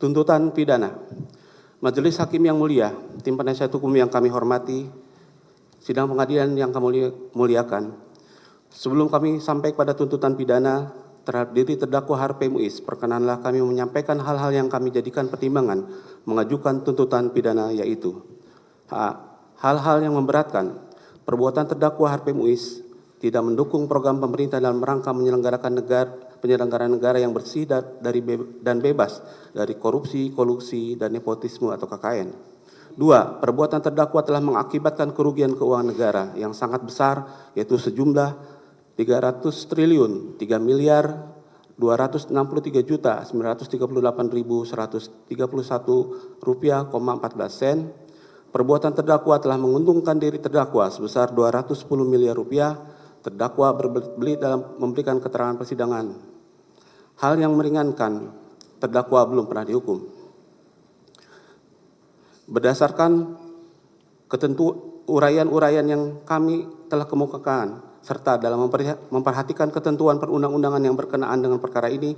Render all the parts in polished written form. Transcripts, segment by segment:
Tuntutan pidana. Majelis Hakim yang mulia, tim penasihat hukum yang kami hormati, sidang pengadilan yang kami muliakan. Sebelum kami sampai pada tuntutan pidana terhadap diri terdakwa Harvey Muiz, perkenanlah kami menyampaikan hal-hal yang kami jadikan pertimbangan mengajukan tuntutan pidana, yaitu hal-hal yang memberatkan. Perbuatan terdakwa Harvey Muiz tidak mendukung program pemerintah dalam rangka penyelenggaraan negara yang bersih dan bebas dari korupsi, kolusi, dan nepotisme atau KKN. 2. Perbuatan terdakwa telah mengakibatkan kerugian keuangan negara yang sangat besar, yaitu sejumlah 300 triliun 3 miliar 263 juta 938.131 rupiah, 14 sen. Perbuatan terdakwa telah menguntungkan diri terdakwa sebesar 210 miliar rupiah. Terdakwa berbelit dalam memberikan keterangan persidangan. Hal yang meringankan, terdakwa belum pernah dihukum. Berdasarkan uraian-uraian yang kami telah kemukakan, serta dalam memperhatikan ketentuan perundang-undangan yang berkenaan dengan perkara ini,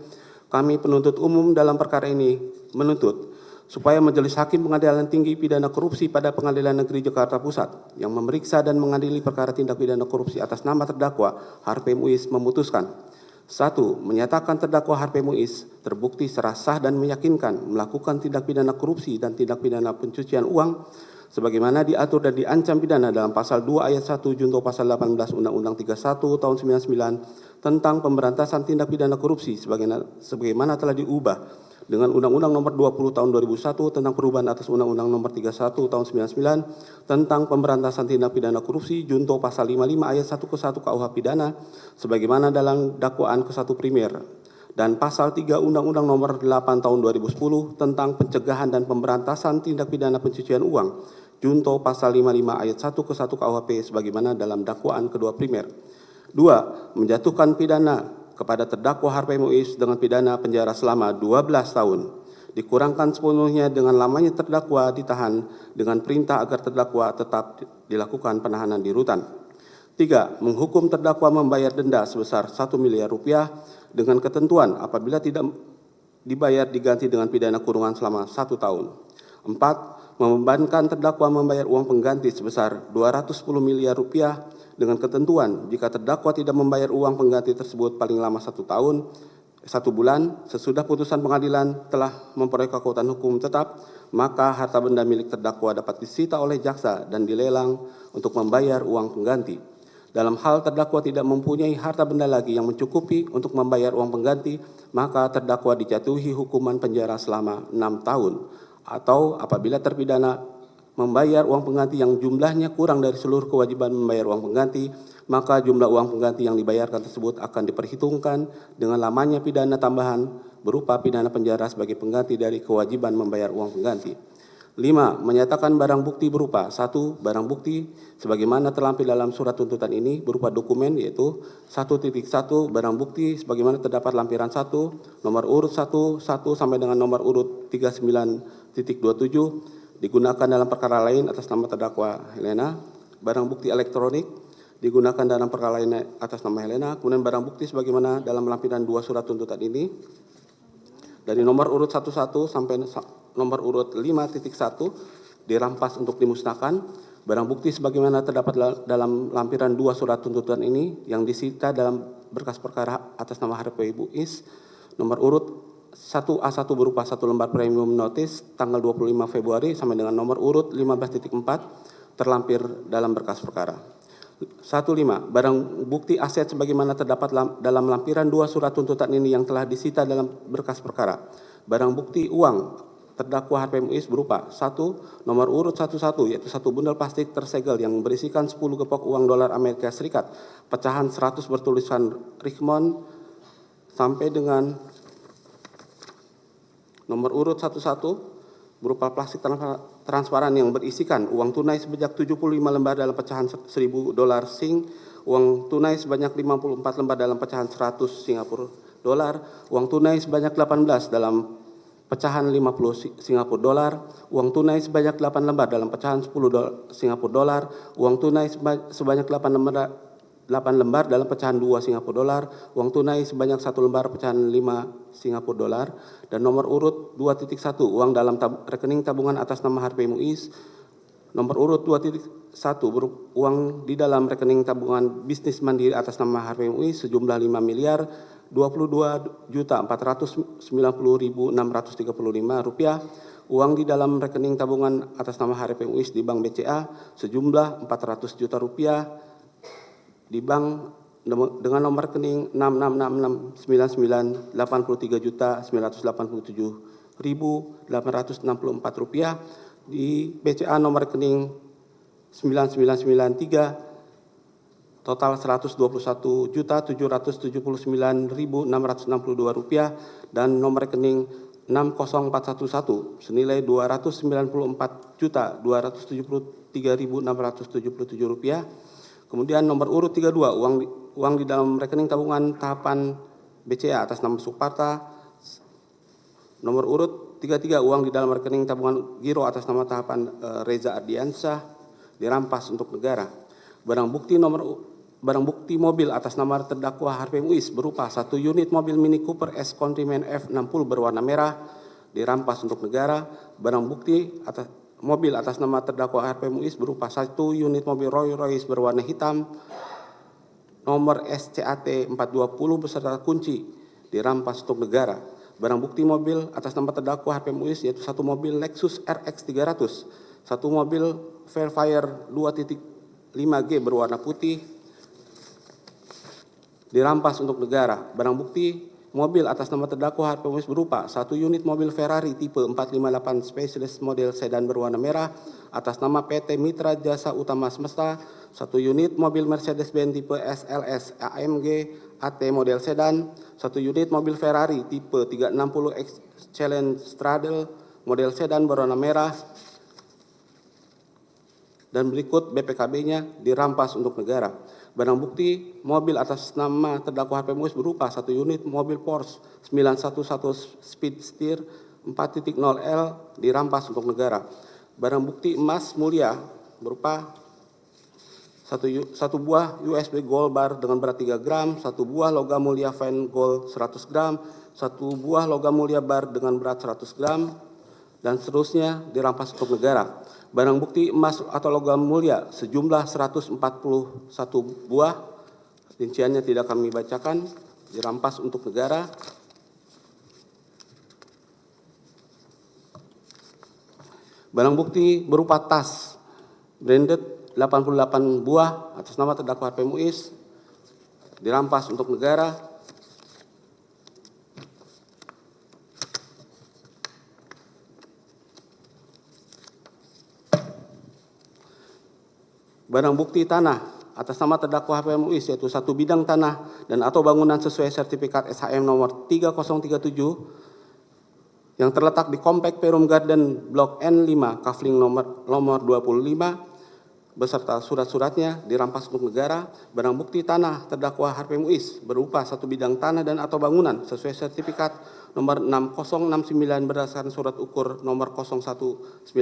kami penuntut umum dalam perkara ini menuntut supaya Majelis Hakim Pengadilan Tinggi Pidana Korupsi pada Pengadilan Negeri Jakarta Pusat yang memeriksa dan mengadili perkara tindak pidana korupsi atas nama terdakwa Harvey Muiz memutuskan: 1. Menyatakan terdakwa Harvey Muiz terbukti secara sah dan meyakinkan melakukan tindak pidana korupsi dan tindak pidana pencucian uang sebagaimana diatur dan diancam pidana dalam pasal 2 ayat 1 junto pasal 18 Undang-Undang 31 tahun 99 tentang pemberantasan tindak pidana korupsi sebagaimana telah diubah dengan Undang-Undang Nomor 20 Tahun 2001 tentang perubahan atas Undang-Undang Nomor 31 Tahun 99 tentang pemberantasan tindak pidana korupsi junto pasal 55 ayat 1 ke 1 KUH pidana sebagaimana dalam dakwaan ke-1 primer, dan pasal 3 Undang-Undang Nomor 8 Tahun 2010 tentang pencegahan dan pemberantasan tindak pidana pencucian uang junto pasal 55 ayat 1 ke 1 KUHP sebagaimana dalam dakwaan kedua primer. 2. Menjatuhkan pidana kepada terdakwa Harvey Muiz dengan pidana penjara selama 12 tahun, dikurangkan sepenuhnya dengan lamanya terdakwa ditahan dengan perintah agar terdakwa tetap dilakukan penahanan di rutan. 3. Menghukum terdakwa membayar denda sebesar 1 miliar rupiah dengan ketentuan apabila tidak dibayar diganti dengan pidana kurungan selama 1 tahun. 4. Membebankan terdakwa membayar uang pengganti sebesar 210 miliar rupiah dengan ketentuan jika terdakwa tidak membayar uang pengganti tersebut paling lama 1 bulan sesudah putusan pengadilan telah memperoleh kekuatan hukum tetap, maka harta benda milik terdakwa dapat disita oleh jaksa dan dilelang untuk membayar uang pengganti. Dalam hal terdakwa tidak mempunyai harta benda lagi yang mencukupi untuk membayar uang pengganti, maka terdakwa dijatuhi hukuman penjara selama 6 tahun. Atau apabila terpidana membayar uang pengganti yang jumlahnya kurang dari seluruh kewajiban membayar uang pengganti, maka jumlah uang pengganti yang dibayarkan tersebut akan diperhitungkan dengan lamanya pidana tambahan berupa pidana penjara sebagai pengganti dari kewajiban membayar uang pengganti. 5. Menyatakan barang bukti berupa 1. Barang bukti sebagaimana terlampir dalam surat tuntutan ini berupa dokumen, yaitu 1.1 barang bukti sebagaimana terdapat lampiran 1 nomor urut 11 sampai dengan nomor urut 39.27 digunakan dalam perkara lain atas nama terdakwa Helena. Barang bukti elektronik digunakan dalam perkara lain atas nama Helena. Kemudian barang bukti sebagaimana dalam lampiran 2 surat tuntutan ini dari nomor urut 11 sampai nomor urut 5.1 dirampas untuk dimusnahkan. Barang bukti sebagaimana terdapat dalam lampiran 2 surat tuntutan ini yang disita dalam berkas perkara atas nama Harvey Muiz nomor urut 1A1 berupa 1 lembar premium notice tanggal 25 Februari sampai dengan nomor urut 15.4 terlampir dalam berkas perkara. 15. Barang bukti aset sebagaimana terdapat dalam lampiran 2 surat tuntutan ini yang telah disita dalam berkas perkara. Barang bukti uang terdakwa Harvey Muiz berupa 1. Nomor urut 11 yaitu 1 bundel plastik tersegel yang berisikan 10 gepok uang dolar Amerika Serikat pecahan 100 bertulisan Richmond sampai dengan nomor urut 11 berupa plastik transparan yang berisikan uang tunai sebanyak 75 lembar dalam pecahan 1.000 dolar Sing, uang tunai sebanyak 54 lembar dalam pecahan 100 Singapura dolar, uang tunai sebanyak 18 dalam pecahan 50 Singapura dolar, uang tunai sebanyak 8 lembar dalam pecahan 10 Singapura dolar, uang tunai sebanyak 8 lembar lembar dalam pecahan 2 Singapura dolar, uang tunai sebanyak 1 lembar pecahan 5 Singapura dolar, dan nomor urut 2.1 uang dalam rekening tabungan atas nama Harvey Muiz, nomor urut 2.1 uang di dalam rekening tabungan bisnis mandiri atas nama Harvey Muiz sejumlah 5.022.490.635 rupiah, uang di dalam rekening tabungan atas nama Harvey Muiz di Bank BCA sejumlah 400 juta rupiah, di bank dengan nomor rekening 6669983.987.864 rupiah, di BCA nomor rekening 9993 total 121.779.662 rupiah, dan nomor rekening 60411 senilai 294.273.677 rupiah. Kemudian nomor urut 32 uang di dalam rekening tabungan tahapan BCA atas nama Suparta. Nomor urut 33 uang di dalam rekening tabungan Giro atas nama tahapan Reza Ardiansyah dirampas untuk negara. Barang bukti mobil atas nama terdakwa Harvey Muiz berupa 1 unit mobil Mini Cooper S Countryman F60 berwarna merah dirampas untuk negara. Barang bukti mobil atas nama terdakwa Harvey Muiz berupa 1 unit mobil Rolls Royce berwarna hitam nomor SCAT 420 beserta kunci dirampas untuk negara. Barang bukti mobil atas nama terdakwa Harvey Muiz yaitu 1 mobil Lexus RX 300, 1 mobil Fairfire 2.5G berwarna putih dirampas untuk negara. Barang bukti mobil atas nama terdakwa Harvey Muiz berupa 1 unit mobil Ferrari tipe 458 Specialist model sedan berwarna merah atas nama PT Mitra Jasa Utama Semesta, 1 unit mobil Mercedes-Benz tipe SLS AMG AT model sedan, 1 unit mobil Ferrari tipe 360 X Challenge Straddle model sedan berwarna merah, dan berikut BPKB-nya dirampas untuk negara. Barang bukti mobil atas nama terdakwa Harvey Muiz berupa 1 unit mobil Porsche 911 Speedster 4.0L dirampas untuk negara. Barang bukti emas mulia berupa 1 buah USB Gold Bar dengan berat 3 gram, 1 buah logam mulia Fine Gold 100 gram, 1 buah logam mulia bar dengan berat 100 gram, dan seterusnya dirampas untuk negara. Barang bukti emas atau logam mulia sejumlah 141 buah, rinciannya tidak kami bacakan, dirampas untuk negara. Barang bukti berupa tas branded 88 buah atas nama terdakwa Harvey Muiz dirampas untuk negara. Barang bukti tanah atas nama terdakwa Harvey Muiz yaitu 1 bidang tanah dan atau bangunan sesuai sertifikat SHM nomor 3037 yang terletak di Komplek Perum Garden Blok N5 Kafling nomor 25 beserta surat-suratnya dirampas untuk negara. Barang bukti tanah terdakwa Harvey Muiz berupa 1 bidang tanah dan atau bangunan sesuai sertifikat nomor 6069 berdasarkan surat ukur nomor 01947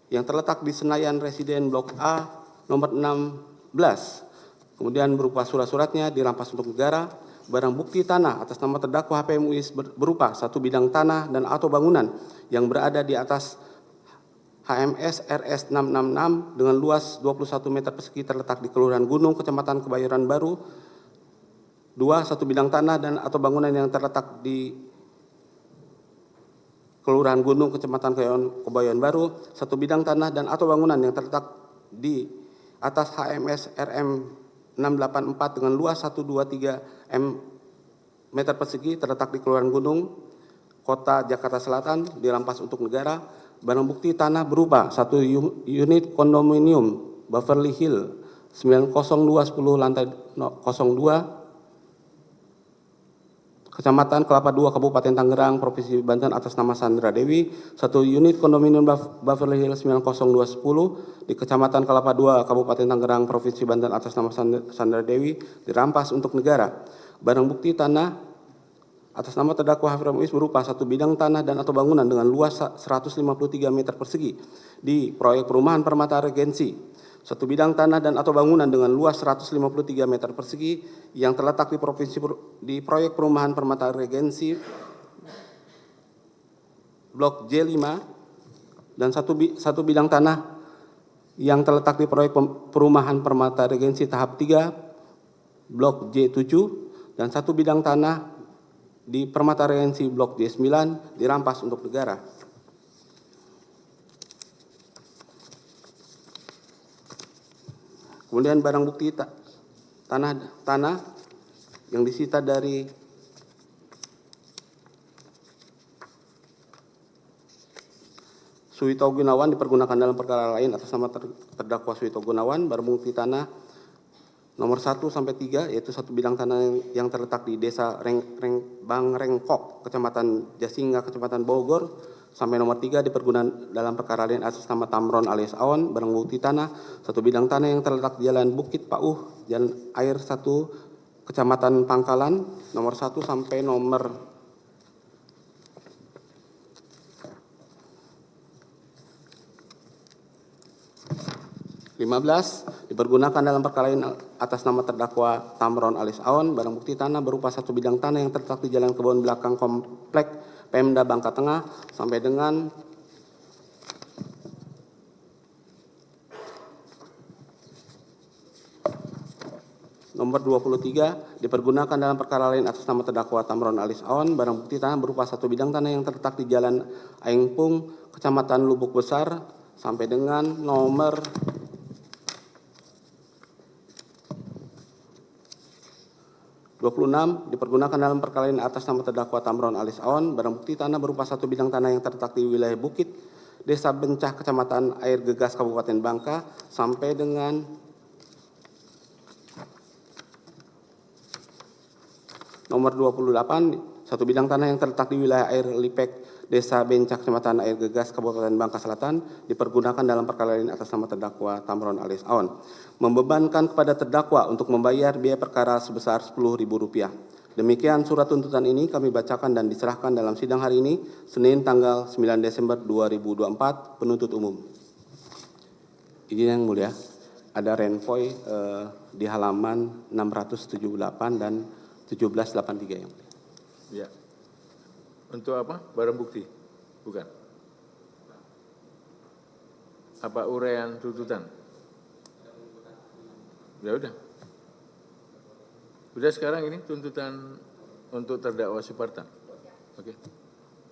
yang terletak di Senayan Residen Blok A nomor 16, kemudian berupa surat-suratnya dirampas untuk negara. Barang bukti tanah atas nama terdakwa Harvey Muiz berupa 1 bidang tanah dan atau bangunan yang berada di atas HMS RS 666 dengan luas 21 meter persegi terletak di Kelurahan Gunung, Kecamatan Kebayoran Baru. 2, 1 bidang tanah dan atau bangunan yang terletak di Kelurahan Gunung, Kecamatan Kebayoran Baru, 1 bidang tanah dan atau bangunan yang terletak di atas HMS RM 684 dengan luas 123 meter persegi terletak di Kelurahan Gunung, Kota Jakarta Selatan dirampas untuk negara. Barang bukti tanah berupa 1 unit kondominium Beverly Hill 90210 lantai 02 Kecamatan Kelapa II, Kabupaten Tangerang, Provinsi Banten atas nama Sandra Dewi, 1 unit kondominium Beverly Hills 90210 di Kecamatan Kelapa II, Kabupaten Tangerang, Provinsi Banten atas nama Sandra Dewi dirampas untuk negara. Barang bukti tanah atas nama terdakwa Harvey Muiz berupa 1 bidang tanah dan atau bangunan dengan luas 153 meter persegi di proyek perumahan Permata Regensi, 1 satu bidang tanah dan atau bangunan dengan luas 153 meter persegi yang terletak di proyek perumahan Permata Regensi Blok J5 dan satu bidang tanah yang terletak di proyek perumahan Permata Regensi tahap 3 Blok J7 dan satu bidang tanah di Permata Regensi Blok J9 dirampas untuk negara. Kemudian barang bukti tanah yang disita dari Suwito Gunawan dipergunakan dalam perkara lain atas nama terdakwa Suwito Gunawan. Barang bukti tanah nomor 1 sampai 3 yaitu satu bidang tanah yang terletak di Desa Bangrengkok, Kecamatan Jasinga, Kecamatan Bogor, sampai nomor 3 dipergunakan dalam perkara lain atas nama Tamron alias Aon. Barang bukti tanah satu bidang tanah yang terletak di Jalan Bukit Pauh, Jalan Air 1, Kecamatan Pangkalan, nomor 1 sampai nomor 15 dipergunakan dalam perkara lain atas nama terdakwa Tamron alias Aon. Barang bukti tanah berupa satu bidang tanah yang terletak di Jalan Kebun Belakang Komplek Pemda Bangka Tengah sampai dengan nomor 23 dipergunakan dalam perkara lain atas nama terdakwa Tamron alias Aon. Barang bukti tanah berupa satu bidang tanah yang terletak di Jalan Aingpung, Kecamatan Lubuk Besar sampai dengan nomor 26 dipergunakan dalam perkara lain atas nama terdakwa Tamron alias Aon. Barang bukti tanah berupa satu bidang tanah yang terletak di wilayah Bukit, Desa Bencah, Kecamatan Air Gegas, Kabupaten Bangka, sampai dengan nomor 28, satu bidang tanah yang terletak di wilayah Air Lipek, Desa Bencah, Kecamatan Air Gegas, Kabupaten Bangka Selatan, dipergunakan dalam perkara lain atas nama terdakwa Tamron alias Aon. Membebankan kepada terdakwa untuk membayar biaya perkara sebesar Rp10.000. Demikian surat tuntutan ini kami bacakan dan diserahkan dalam sidang hari ini, Senin tanggal 9 Desember 2024, penuntut umum. Izin yang mulia, ada renvoy di halaman 678 dan 1783 yang mulia. Ya. Untuk apa? Barang bukti? Bukan. Apa uraian tuntutan? Ya udah. Udah sekarang ini tuntutan untuk terdakwa Suparta. Oke.